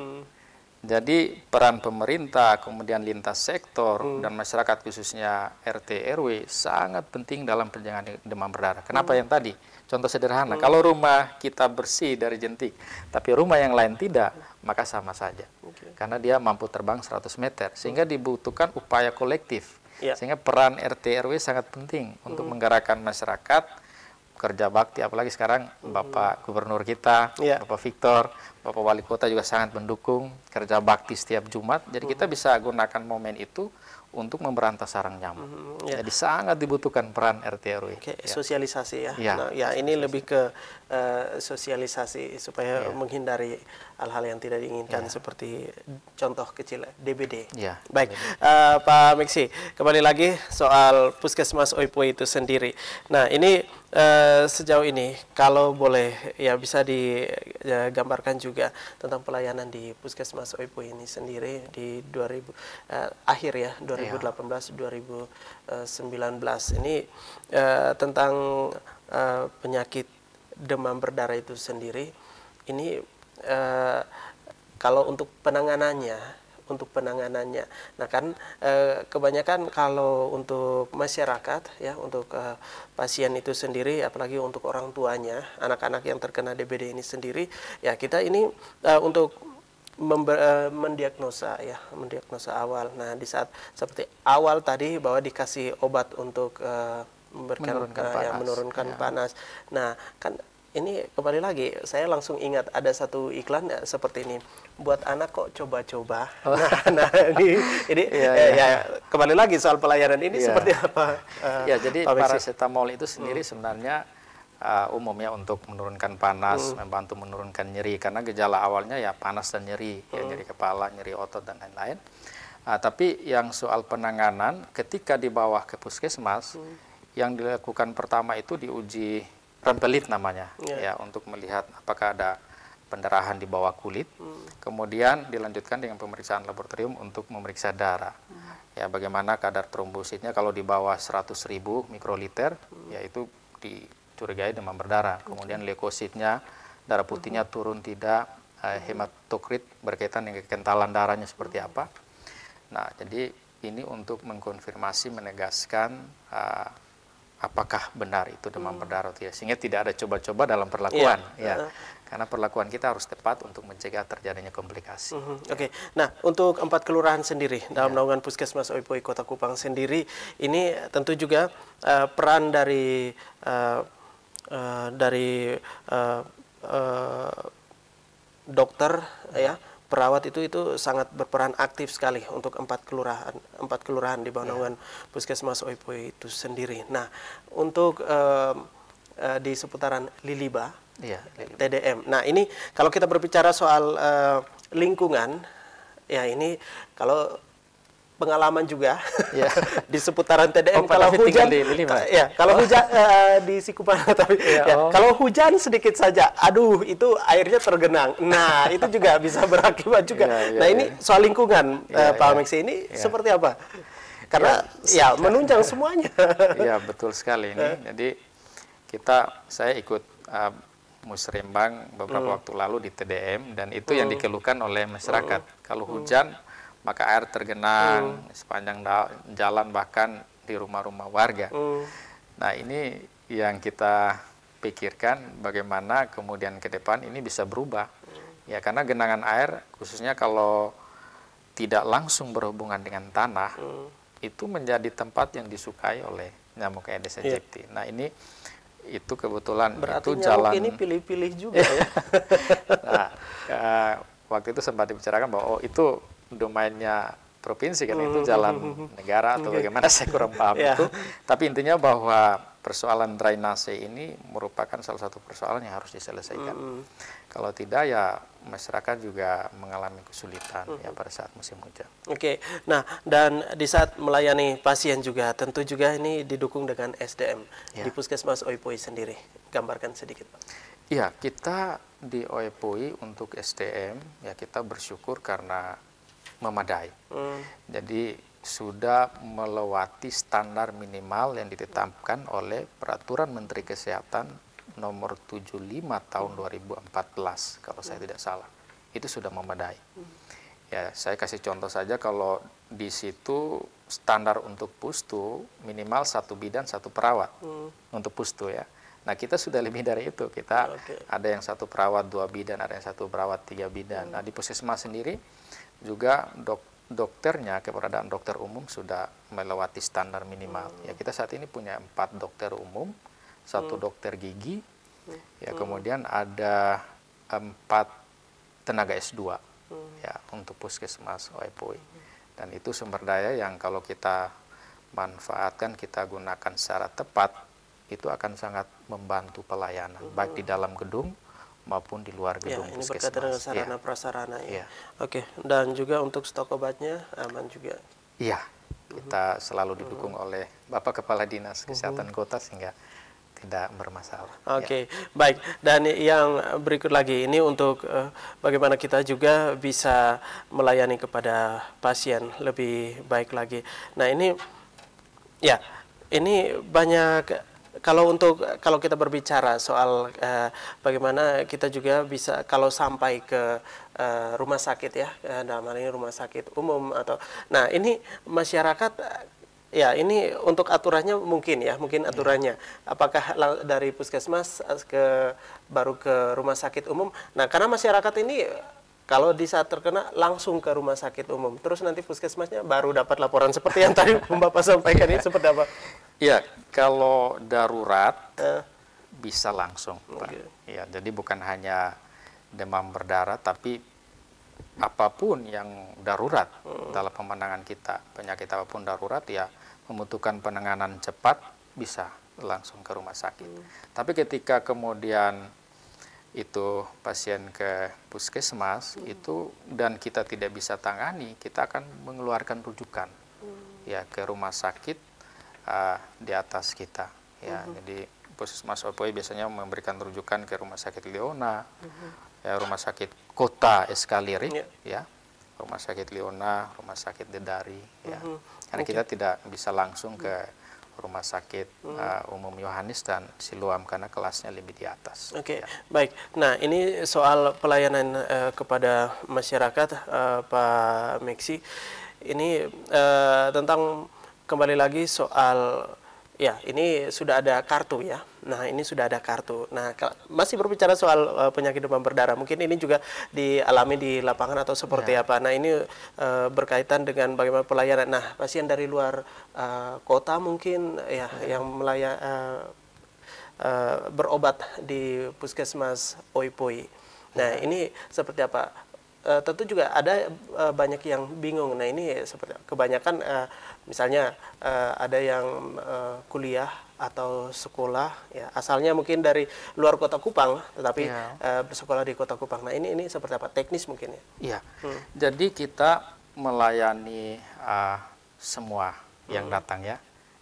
Jadi peran pemerintah, kemudian lintas sektor dan masyarakat khususnya RT RW sangat penting dalam pencegahan demam berdarah. Kenapa yang tadi? Contoh sederhana, kalau rumah kita bersih dari jentik, tapi rumah yang lain tidak, maka sama saja. Karena dia mampu terbang 100 meter, sehingga dibutuhkan upaya kolektif. Sehingga peran RT RW sangat penting untuk menggerakkan masyarakat, kerja bakti, apalagi sekarang Bapak Gubernur kita, Bapak Victor, Bapak Wali Kota juga sangat mendukung kerja bakti setiap Jumat. Jadi kita bisa gunakan momen itu untuk memberantas sarang nyamuk. Jadi sangat dibutuhkan peran RT RW. Sosialisasi ya. Nah, ya ini lebih ke sosialisasi supaya menghindari hal-hal yang tidak diinginkan seperti contoh kecil DBD. Baik, Pak Meksi, kembali lagi soal Puskesmas Oipoi itu sendiri. Nah, ini sejauh ini kalau boleh ya bisa digambarkan juga tentang pelayanan di Puskesmas Oipoi ini sendiri di 2018-2019 ini tentang penyakit demam berdarah itu sendiri. Ini kalau untuk penanganannya, nah kan kebanyakan kalau untuk masyarakat ya, untuk pasien itu sendiri, apalagi untuk orang tuanya, anak-anak yang terkena DBD ini sendiri, ya kita ini untuk mendiagnosa awal. Nah, di saat seperti awal tadi bahwa dikasih obat untuk menurunkan panas. Nah, kan ini kembali lagi saya langsung ingat ada satu iklan seperti ini, buat anak kok coba-coba. Nah ini ya kembali lagi soal pelayanan ini seperti apa? Jadi paracetamol itu sendiri sebenarnya umumnya untuk menurunkan panas, membantu menurunkan nyeri, karena gejala awalnya ya panas dan nyeri, ya, nyeri kepala, nyeri otot dan lain-lain. Tapi yang soal penanganan ketika dibawa ke puskesmas, yang dilakukan pertama itu diuji rempelit namanya, ya, untuk melihat apakah ada pendarahan di bawah kulit. Kemudian dilanjutkan dengan pemeriksaan laboratorium untuk memeriksa darah. Ya, bagaimana kadar trombositnya, kalau di bawah 100.000 mikroliter, yaitu dicurigai demam berdarah. Kemudian leukositnya, darah putihnya turun tidak, hematokrit berkaitan dengan kekentalan darahnya seperti apa. Nah, jadi ini untuk mengkonfirmasi, menegaskan apakah benar itu demam berdarah atau tidak, sehingga tidak ada coba-coba dalam perlakuan, ya, karena perlakuan kita harus tepat untuk mencegah terjadinya komplikasi. Nah, untuk 4 kelurahan sendiri dalam naungan Puskesmas Oipoi Kota Kupang sendiri, ini tentu juga peran dari dokter ya, perawat itu sangat berperan aktif sekali untuk 4 kelurahan di bawah naungan Puskesmas Oipoi itu sendiri. Nah, untuk di seputaran Liliba, TDM. Nah, ini kalau kita berbicara soal lingkungan, ya ini kalau pengalaman juga di seputaran TDM, kalau hujan kalau hujan di Sikupang, tapi kalau hujan sedikit saja, aduh itu airnya tergenang. Nah, itu juga bisa berakibat juga. Nah, ini soal lingkungan, Pak Meksi, ini seperti apa? Karena menunjang semuanya. Ya, betul sekali ini. Jadi saya ikut musrembang beberapa waktu lalu di TDM, dan itu yang dikeluhkan oleh masyarakat. Kalau hujan maka air tergenang sepanjang jalan, bahkan di rumah-rumah warga. Nah, ini yang kita pikirkan bagaimana kemudian ke depan ini bisa berubah. Ya, karena genangan air khususnya kalau tidak langsung berhubungan dengan tanah, itu menjadi tempat yang disukai oleh nyamuk Aedes aegypti. Nah, ini itu kebetulan Berarti itu nyamuk jalan. ini pilih-pilih juga ya. Nah, waktu itu sempat dibicarakan bahwa oh itu domainnya provinsi kan, itu jalan negara atau bagaimana, saya kurang paham itu. Tapi intinya bahwa persoalan drainase ini merupakan salah satu persoalan yang harus diselesaikan. Kalau tidak ya masyarakat juga mengalami kesulitan ya pada saat musim hujan. Oke, nah dan di saat melayani pasien juga tentu juga ini didukung dengan SDM di Puskesmas Oipoi sendiri. Gambarkan sedikit, Pak. Iya, kita di Oipoi untuk SDM ya kita bersyukur karena memadai. Jadi sudah melewati standar minimal yang ditetapkan oleh Peraturan Menteri Kesehatan nomor 75 tahun 2014 kalau saya tidak salah. Itu sudah memadai. Ya, saya kasih contoh saja, kalau di situ standar untuk pustu minimal 1 bidan 1 perawat untuk pustu ya. Nah, kita sudah lebih dari itu. Kita ada yang 1 perawat 2 bidan, ada yang 1 perawat 3 bidan. Nah, di puskesmas sendiri juga dokternya, keberadaan dokter umum sudah melewati standar minimal. Ya, kita saat ini punya 4 dokter umum, 1 dokter gigi, ya kemudian ada 4 tenaga S2 ya untuk puskesmas Oipoi. Dan itu sumber daya yang kalau kita manfaatkan, kita gunakan secara tepat, itu akan sangat membantu pelayanan baik di dalam gedung maupun di luar gedung ini puskesmas. berkaitan dengan sarana prasarana ya. Oke, dan juga untuk stok obatnya aman juga. Iya, kita selalu didukung oleh Bapak Kepala Dinas Kesehatan Kota sehingga tidak bermasalah. Oke, baik. Dan yang berikut lagi ini untuk bagaimana kita juga bisa melayani kepada pasien lebih baik lagi. Nah ini, ya, ini banyak. Kalau kita berbicara soal bagaimana kita juga bisa kalau sampai ke rumah sakit ya, dalam hal ini rumah sakit umum atau, nah ini masyarakat. Ya, ini untuk aturannya mungkin aturannya. Apakah dari puskesmas baru ke rumah sakit umum? Nah, karena masyarakat ini kalau di saat terkena langsung ke rumah sakit umum, terus nanti puskesmasnya baru dapat laporan seperti yang tadi Bapak sampaikan ini seperti apa? Ya, kalau darurat bisa langsung, Pak. Ya, jadi bukan hanya demam berdarah, tapi apapun yang darurat dalam pemandangan kita, penyakit apapun darurat ya membutuhkan penanganan cepat, bisa langsung ke rumah sakit. Tapi ketika kemudian itu pasien ke puskesmas itu dan kita tidak bisa tangani, kita akan mengeluarkan rujukan ya ke rumah sakit di atas kita ya. Jadi puskesmas Oipoi biasanya memberikan rujukan ke rumah sakit Leona, ya, rumah sakit Kota Eskalirik ya, rumah sakit Leona, rumah sakit Dedari ya. Karena kita tidak bisa langsung ke rumah sakit umum Yohanes dan Siloam karena kelasnya lebih di atas. Oke, baik. Nah, ini soal pelayanan kepada masyarakat, Pak Meksi. Ini tentang kembali lagi soal, ya, ini sudah ada kartu ya. Nah, ini sudah ada kartu. Nah, masih berbicara soal penyakit demam berdarah. Mungkin ini juga dialami di lapangan atau seperti apa. Nah, ini berkaitan dengan bagaimana pelayanan. Nah, pasien dari luar kota mungkin ya yang berobat di puskesmas Oipoi. Nah, ini seperti apa? Tentu juga ada banyak yang bingung. Nah, ini seperti kebanyakan misalnya ada yang kuliah atau sekolah ya asalnya mungkin dari luar Kota Kupang tetapi bersekolah di Kota Kupang. Nah, ini seperti apa? Teknis mungkin ya. Iya. Jadi kita melayani semua yang datang ya.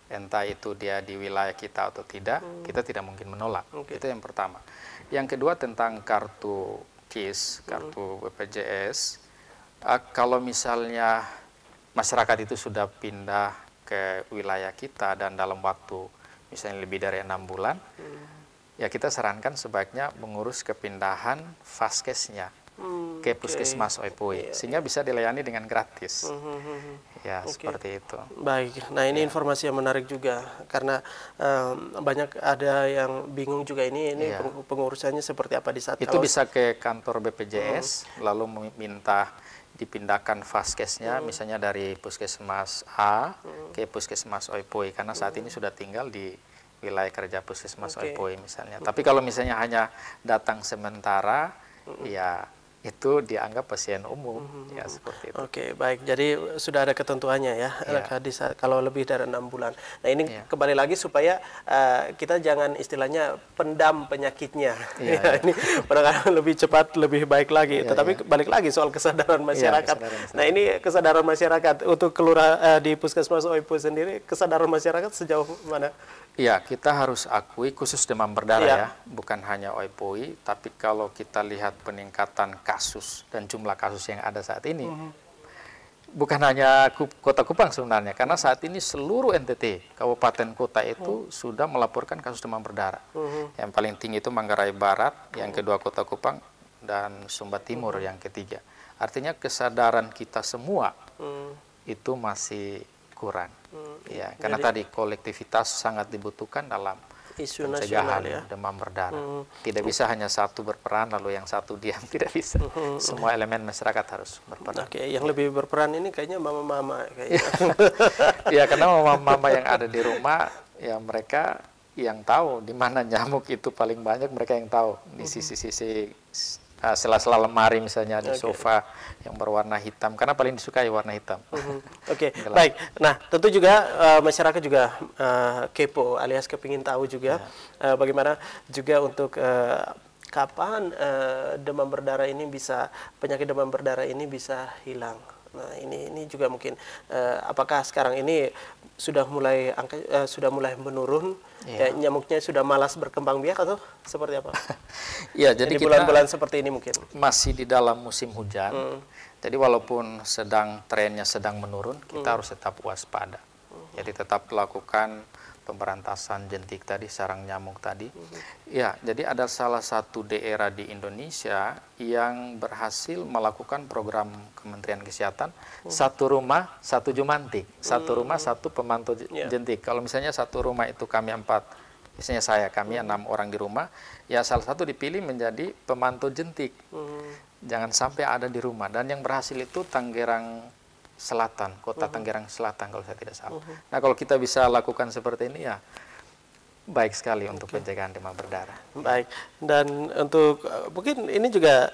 Entah itu dia di wilayah kita atau tidak, kita tidak mungkin menolak. Itu yang pertama. Yang kedua tentang kartu KIS, kartu BPJS. Kalau misalnya masyarakat itu sudah pindah ke wilayah kita dan dalam waktu misalnya lebih dari 6 bulan, ya kita sarankan sebaiknya mengurus kepindahan vaskesnya ke puskesmas Oipoi, sehingga bisa dilayani dengan gratis. Ya, seperti itu. Baik, nah ini informasi yang menarik juga, karena banyak ada yang bingung juga ini pengurusannya seperti apa di saat itu bisa ke kantor BPJS, lalu meminta dipindahkan vaskesnya misalnya dari puskesmas A ke puskesmas Oipoi karena saat ini sudah tinggal di wilayah kerja puskesmas Oke. Oipoi misalnya. Tapi kalau misalnya hanya datang sementara, ya itu dianggap pasien umum, ya seperti itu. Oke, baik. Jadi sudah ada ketentuannya ya, Ya. kalau lebih dari 6 bulan. Nah ini Ya. kembali lagi supaya kita jangan istilahnya pendam penyakitnya. Iya, Ya, iya. ini penanganan lebih cepat, lebih baik lagi. Iya, Tetapi iya. balik lagi soal kesadaran masyarakat. kesadaran masyarakat. Nah ini kesadaran masyarakat untuk di Puskesmas Oipoi sendiri, kesadaran masyarakat sejauh mana? Ya, kita harus akui khusus demam berdarah Iya. ya, bukan hanya Oipoi, tapi kalau kita lihat peningkatan kasus dan jumlah kasus yang ada saat ini, bukan hanya Kota Kupang sebenarnya, karena saat ini seluruh NTT, kabupaten kota itu sudah melaporkan kasus demam berdarah. Yang paling tinggi itu Manggarai Barat, yang kedua Kota Kupang, dan Sumba Timur yang ketiga. Artinya kesadaran kita semua itu masih kurang. Ya, karena tadi kolektivitas sangat dibutuhkan dalam Isu nasional pencegahan ya. demam berdarah. Tidak bisa hanya satu berperan lalu yang satu diam, tidak bisa. Semua elemen masyarakat harus berperan. Oke, yang lebih berperan ini kayaknya mama-mama kayaknya. Ya, karena mama-mama yang ada di rumah, ya mereka yang tahu di mana nyamuk itu paling banyak, mereka yang tahu. Di sisi-sisi sela-sela lemari misalnya, di sofa yang berwarna hitam, karena paling disukai warna hitam. Oke, baik. Nah, tentu juga masyarakat juga kepo alias kepingin tahu juga bagaimana juga untuk kapan penyakit demam berdarah ini bisa hilang. Nah, ini juga mungkin apakah sekarang ini sudah mulai menurun, nyamuknya sudah malas berkembang biak atau seperti apa? Ya, jadi di kita bulan-bulan seperti ini mungkin masih di dalam musim hujan. Jadi walaupun trennya sedang menurun, kita harus tetap waspada. Jadi tetap lakukan pemberantasan jentik tadi, sarang nyamuk tadi. Ya, jadi ada salah satu daerah di Indonesia yang berhasil melakukan program Kementerian Kesehatan, satu rumah, satu jumantik. Satu rumah, satu pemantau jentik. Kalau misalnya satu rumah itu kami 4, misalnya kami 6 orang di rumah, ya salah satu dipilih menjadi pemantau jentik. Jangan sampai ada di rumah. Dan yang berhasil itu Tangerang Selatan, kota Tangerang Selatan kalau saya tidak salah. Nah, kalau kita bisa lakukan seperti ini ya baik sekali untuk pencegahan demam berdarah. Baik, dan untuk mungkin ini juga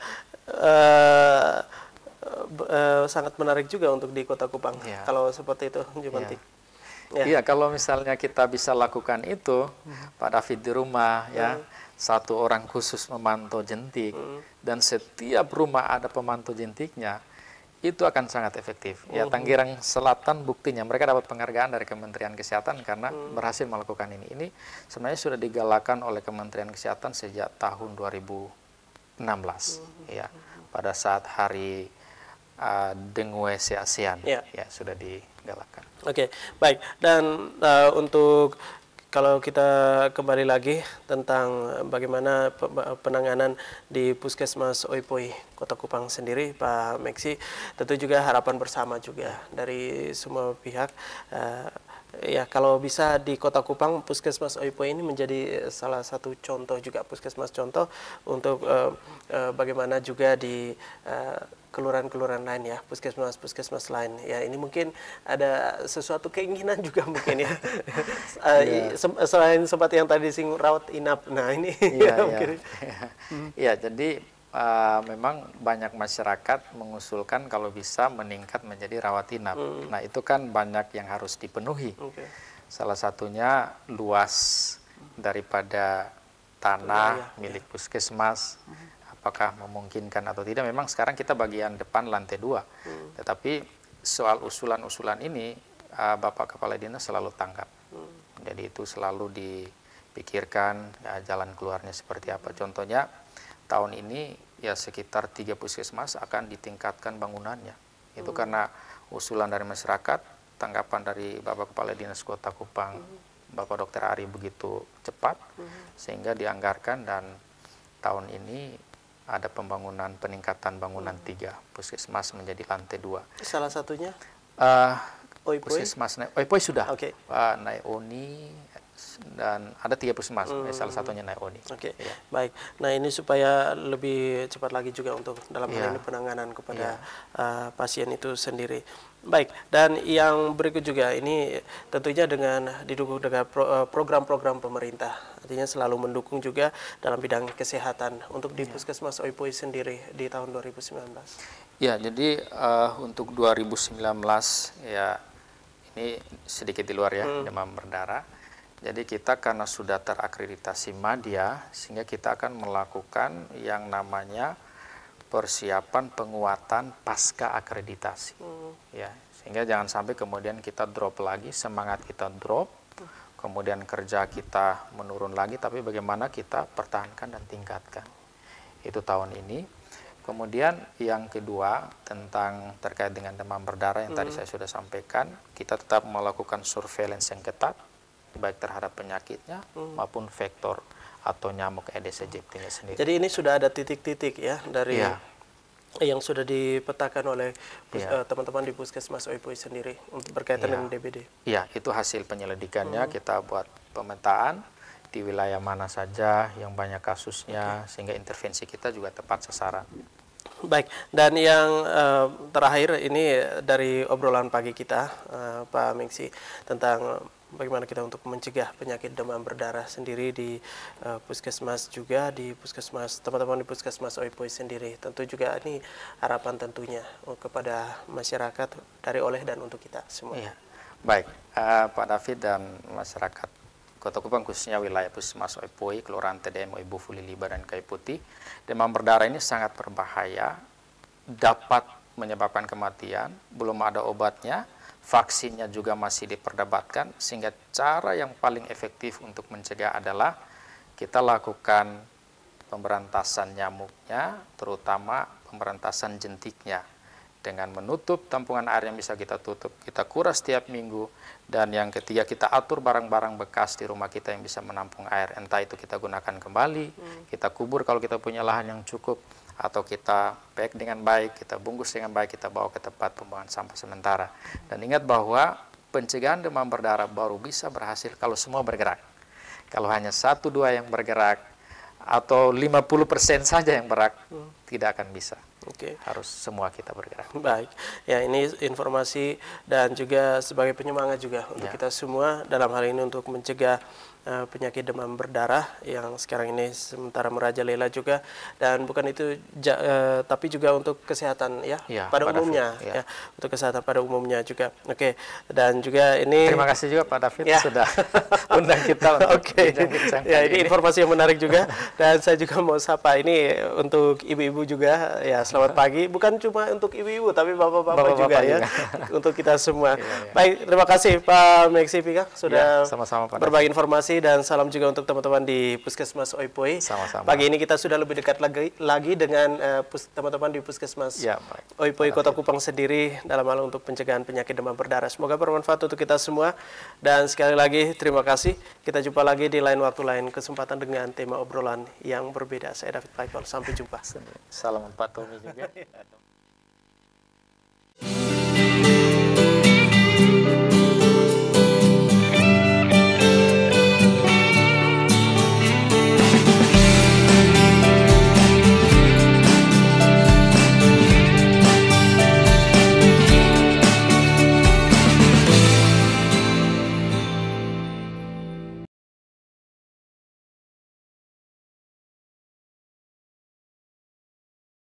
sangat menarik juga untuk di Kota Kupang. Kalau seperti itu, Jumantik. Iya, kalau misalnya kita bisa lakukan itu, Pak David di rumah ya, satu orang khusus memantau jentik, dan setiap rumah ada pemantau jentiknya, itu akan sangat efektif. Ya, Tangerang Selatan buktinya mereka dapat penghargaan dari Kementerian Kesehatan karena berhasil melakukan ini. Ini sebenarnya sudah digalakan oleh Kementerian Kesehatan sejak tahun 2016, ya, pada saat Hari Dengue se-ASEAN, ya sudah digalakan. Oke, baik. Dan untuk kalau kita kembali lagi tentang bagaimana penanganan di Puskesmas Oipoi Kota Kupang sendiri, Pak Meksi, tentu juga harapan bersama juga dari semua pihak. Ya, kalau bisa di Kota Kupang, Puskesmas Oipoi ini menjadi salah satu contoh juga, puskesmas contoh untuk bagaimana juga di kelurahan-kelurahan lain ya, puskesmas lain ya. Ini mungkin ada sesuatu keinginan juga mungkin ya. Selain sempat yang tadi singgung rawat inap. Nah, ini mungkin. Ya, jadi memang banyak masyarakat mengusulkan kalau bisa meningkat menjadi rawat inap. Nah, itu kan banyak yang harus dipenuhi. Salah satunya luas daripada tanah milik puskesmas. Apakah memungkinkan atau tidak? Memang sekarang kita bagian depan lantai 2. Tetapi soal usulan-usulan ini Bapak Kepala Dinas selalu tanggap. Jadi itu selalu dipikirkan jalan keluarnya seperti apa. Contohnya tahun ini ya sekitar 3 puskesmas akan ditingkatkan bangunannya. Itu karena usulan dari masyarakat, tanggapan dari Bapak Kepala Dinas Kota Kupang, Bapak Dr. Ari begitu cepat sehingga dianggarkan, dan tahun ini ada peningkatan bangunan 3 puskesmas menjadi lantai 2. Salah satunya? Puskesmas Oipoi sudah. Naeoni dan ada 3 puskesmas, salah satunya Naioni. Oke, Ya. baik. Nah ini supaya lebih cepat lagi juga untuk dalam hal Ya. ini penanganan kepada pasien itu sendiri. Baik, dan yang berikut juga ini tentunya dengan didukung dengan program-program pemerintah. Artinya selalu mendukung juga dalam bidang kesehatan untuk di Puskesmas Oipoi sendiri di tahun 2019. Ya, jadi untuk 2019 ya ini sedikit di luar ya, demam berdarah. Jadi kita karena sudah terakreditasi Madya, sehingga kita akan melakukan yang namanya persiapan penguatan pasca akreditasi. Ya, sehingga jangan sampai kemudian kita drop lagi, semangat kita drop, kemudian kerja kita menurun lagi, tapi bagaimana kita pertahankan dan tingkatkan. Itu tahun ini. Kemudian yang kedua tentang terkait dengan demam berdarah yang tadi saya sudah sampaikan, kita tetap melakukan surveillance yang ketat, baik terhadap penyakitnya maupun vektor atau nyamuk Aedes aegypti sendiri. Jadi ini sudah ada titik-titik ya dari yang sudah dipetakan oleh teman-teman di Puskesmas Oipoi sendiri untuk berkaitan dengan DBD. Iya, itu hasil penyelidikannya, kita buat pemetaan di wilayah mana saja yang banyak kasusnya, sehingga intervensi kita juga tepat sasaran. Baik, dan yang terakhir ini dari obrolan pagi kita, Pak Mengsi, tentang bagaimana kita untuk mencegah penyakit demam berdarah sendiri di puskesmas juga, di puskesmas, teman-teman di Puskesmas Oipoi sendiri. Tentu juga ini harapan tentunya kepada masyarakat dari oleh dan untuk kita semua. Iya. Baik, Pak David dan masyarakat Kota Kupang, khususnya wilayah Puskesmas Oipoi, Kelurahan TDM Oibu Fuliliba dan Kayu Putih, demam berdarah ini sangat berbahaya, dapat menyebabkan kematian, belum ada obatnya, vaksinnya juga masih diperdebatkan, sehingga cara yang paling efektif untuk mencegah adalah kita lakukan pemberantasan nyamuknya, terutama pemberantasan jentiknya, dengan menutup tampungan air yang bisa kita tutup, kita kuras setiap minggu. Dan yang ketiga, kita atur barang-barang bekas di rumah kita yang bisa menampung air, entah itu kita gunakan kembali, kita kubur kalau kita punya lahan yang cukup, atau kita pack dengan baik, kita bungkus dengan baik, kita bawa ke tempat pembuangan sampah sementara. Dan ingat bahwa pencegahan demam berdarah baru bisa berhasil kalau semua bergerak. Kalau hanya 1-2 yang bergerak, atau 50% saja yang bergerak, tidak akan bisa. Harus semua kita bergerak. Baik, ya ini informasi dan juga sebagai penyemangat juga untuk kita semua dalam hal ini untuk mencegah penyakit demam berdarah yang sekarang ini sementara merajalela juga, dan bukan itu tapi juga untuk kesehatan pada umumnya ya, untuk kesehatan pada umumnya juga. Dan juga ini terima kasih juga Pak David sudah undang kita untuk bincang-bincang. Ya, ini informasi yang menarik juga. Dan saya juga mau sapa ini untuk ibu-ibu juga ya, selamat pagi, bukan cuma untuk ibu-ibu tapi bapak-bapak juga ya, untuk kita semua. Baik, terima kasih Pak Mengsi Pika sudah sama-sama, berbagi informasi, dan salam juga untuk teman-teman di Puskesmas Oipoi. Sama-sama. Pagi ini kita sudah lebih dekat lagi dengan teman-teman di Puskesmas Oipoi Kota Kupang sendiri dalam hal untuk pencegahan penyakit demam berdarah. Semoga bermanfaat untuk kita semua, dan sekali lagi terima kasih. Kita jumpa lagi di lain waktu, lain kesempatan dengan tema obrolan yang berbeda. Saya David Paipal, sampai jumpa. Salam Pak Tommy juga.